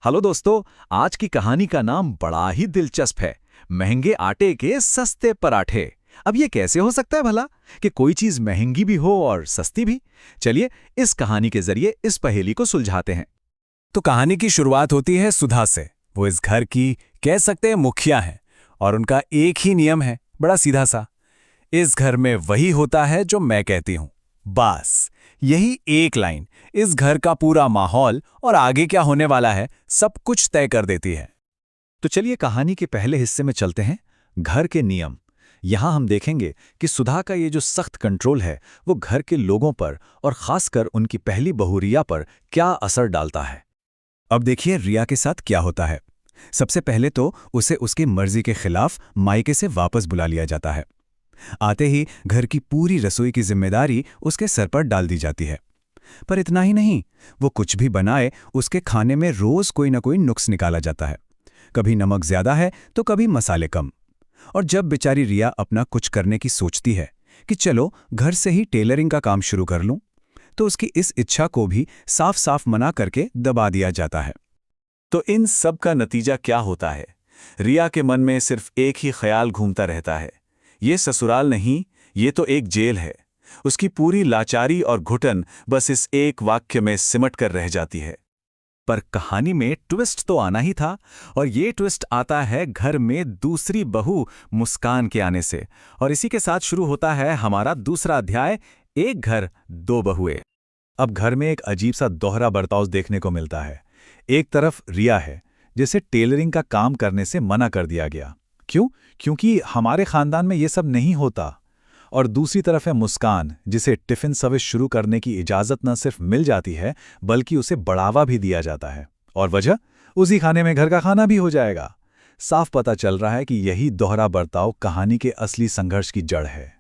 Hello दोस्तों। आज की कहानी का नाम बड़ा ही दिलचस्प है। महंगे आटे के सस्ते पराठे। अब ये कैसे हो सकता है भला कि कोई चीज महंगी भी हो और सस्ती भी। चलिए इस कहानी के जरिए इस पहेली को सुलझाते हैं। तो कहानी की शुरुआत होती है सुधा से। वो इस घर की कह सकते हैं मुखिया है और उनका एक ही नियम है, बड़ा सीधा सा। इस घर में वही होता है जो मैं कहती हूँ। बस यही एक लाइन इस घर का पूरा माहौल और आगे क्या होने वाला है सब कुछ तय कर देती है। तो चलिए कहानी के पहले हिस्से में चलते हैं। घर के नियम। यहाँ हम देखेंगे कि सुधा का ये जो सख्त कंट्रोल है वो घर के लोगों पर और खासकर उनकी पहली बहू रिया पर क्या असर डालता है। अब देखिए रिया के साथ क्या होता है। सबसे पहले तो उसे उसकी मर्जी के खिलाफ मायके से वापस बुला लिया जाता है। आते ही घर की पूरी रसोई की जिम्मेदारी उसके सर पर डाल दी जाती है। पर इतना ही नहीं, वो कुछ भी बनाए उसके खाने में रोज कोई ना कोई नुक्स निकाला जाता है। कभी नमक ज्यादा है तो कभी मसाले कम। और जब बेचारी रिया अपना कुछ करने की सोचती है कि चलो घर से ही टेलरिंग का काम शुरू कर लूं, तो उसकी इस इच्छा को भी साफ साफ मना करके दबा दिया जाता है। तो इन सब का नतीजा क्या होता है? रिया के मन में सिर्फ एक ही ख्याल घूमता रहता है, ये ससुराल नहीं, ये तो एक जेल है। उसकी पूरी लाचारी और घुटन बस इस एक वाक्य में सिमट कर रह जाती है। पर कहानी में ट्विस्ट तो आना ही था, और ये ट्विस्ट आता है घर में दूसरी बहू मुस्कान के आने से। और इसी के साथ शुरू होता है हमारा दूसरा अध्याय, एक घर दो बहुएं। अब घर में एक अजीब सा दोहरा बर्ताव देखने को मिलता है। एक तरफ रिया है जिसे टेलरिंग का काम करने से मना कर दिया गया। क्यों? क्योंकि हमारे खानदान में ये सब नहीं होता। और दूसरी तरफ है मुस्कान, जिसे टिफिन सर्विस शुरू करने की इजाजत न सिर्फ मिल जाती है बल्कि उसे बढ़ावा भी दिया जाता है। और वजह, उसी खाने में घर का खाना भी हो जाएगा। साफ पता चल रहा है कि यही दोहरा बर्ताव कहानी के असली संघर्ष की जड़ है।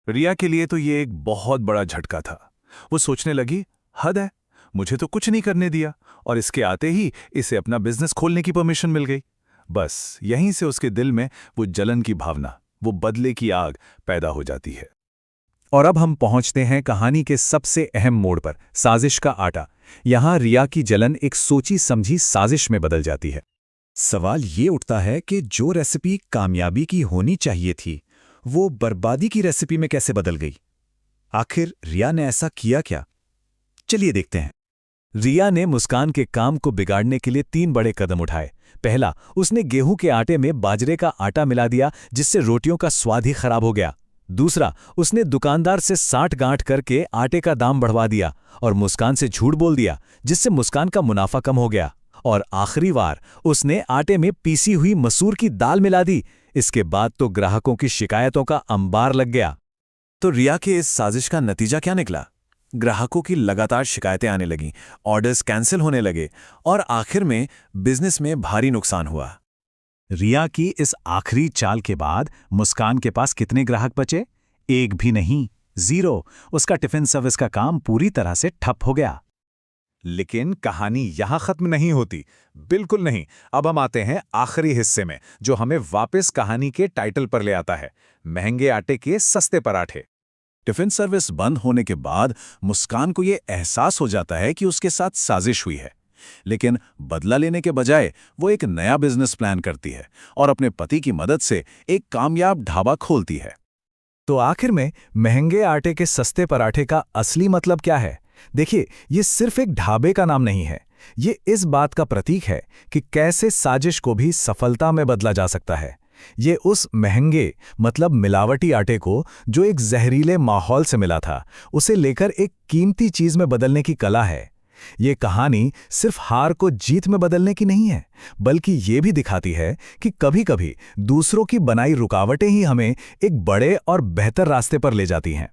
रिया के लिए तो ये एक बहुत बड़ा झटका था। वो सोचने लगी, हद है, मुझे तो कुछ नहीं करने दिया और इसके आते ही इसे अपना बिजनेस खोलने की परमिशन मिल गई। बस यहीं से उसके दिल में वो जलन की भावना, वो बदले की आग पैदा हो जाती है। और अब हम पहुंचते हैं कहानी के सबसे अहम मोड़ पर, साजिश का आटा। यहां रिया की जलन एक सोची समझी साजिश में बदल जाती है। सवाल ये उठता है कि जो रेसिपी कामयाबी की होनी चाहिए थी, वो बर्बादी की रेसिपी में कैसे बदल गई? आखिर रिया ने ऐसा किया क्या? चलिए देखते हैं। रिया ने मुस्कान के काम को बिगाड़ने के लिए 3 बड़े कदम उठाए। पहला, उसने गेहूं के आटे में बाजरे का आटा मिला दिया, जिससे रोटियों का स्वाद ही खराब हो गया। दूसरा, उसने दुकानदार से साठ गांठ करके आटे का दाम बढ़वा दिया और मुस्कान से झूठ बोल दिया, जिससे मुस्कान का मुनाफा कम हो गया। और आखिरी बार उसने आटे में पीसी हुई मसूर की दाल मिला दी। इसके बाद तो ग्राहकों की शिकायतों का अंबार लग गया। तो रिया के इस साजिश का नतीजा क्या निकला? ग्राहकों की लगातार शिकायतें आने लगीं, ऑर्डर्स कैंसिल होने लगे और आखिर में बिजनेस में भारी नुकसान हुआ। रिया की इस आखिरी चाल के बाद मुस्कान के पास कितने ग्राहक बचे? एक भी नहीं, 0। उसका टिफिन सर्विस का काम पूरी तरह से ठप हो गया। लेकिन कहानी यहां खत्म नहीं होती, बिल्कुल नहीं। अब हम आते हैं आखिरी हिस्से में, जो हमें वापस कहानी के टाइटल पर ले आता है, महंगे आटे के सस्ते पराठे। टिफिन सर्विस बंद होने के बाद मुस्कान को यह एहसास हो जाता है कि उसके साथ साजिश हुई है, लेकिन बदला लेने के बजाय वो एक नया बिजनेस प्लान करती है और अपने पति की मदद से एक कामयाब ढाबा खोलती है। तो आखिर में महंगे आटे के सस्ते पराठे का असली मतलब क्या है? देखिए, ये सिर्फ एक ढाबे का नाम नहीं है। ये इस बात का प्रतीक है कि कैसे साजिश को भी सफलता में बदला जा सकता है। ये उस महंगे मतलब मिलावटी आटे को, जो एक जहरीले माहौल से मिला था, उसे लेकर एक कीमती चीज में बदलने की कला है। ये कहानी सिर्फ हार को जीत में बदलने की नहीं है, बल्कि ये भी दिखाती है कि कभी-कभी दूसरों की बनाई रुकावटें ही हमें एक बड़े और बेहतर रास्ते पर ले जाती हैं।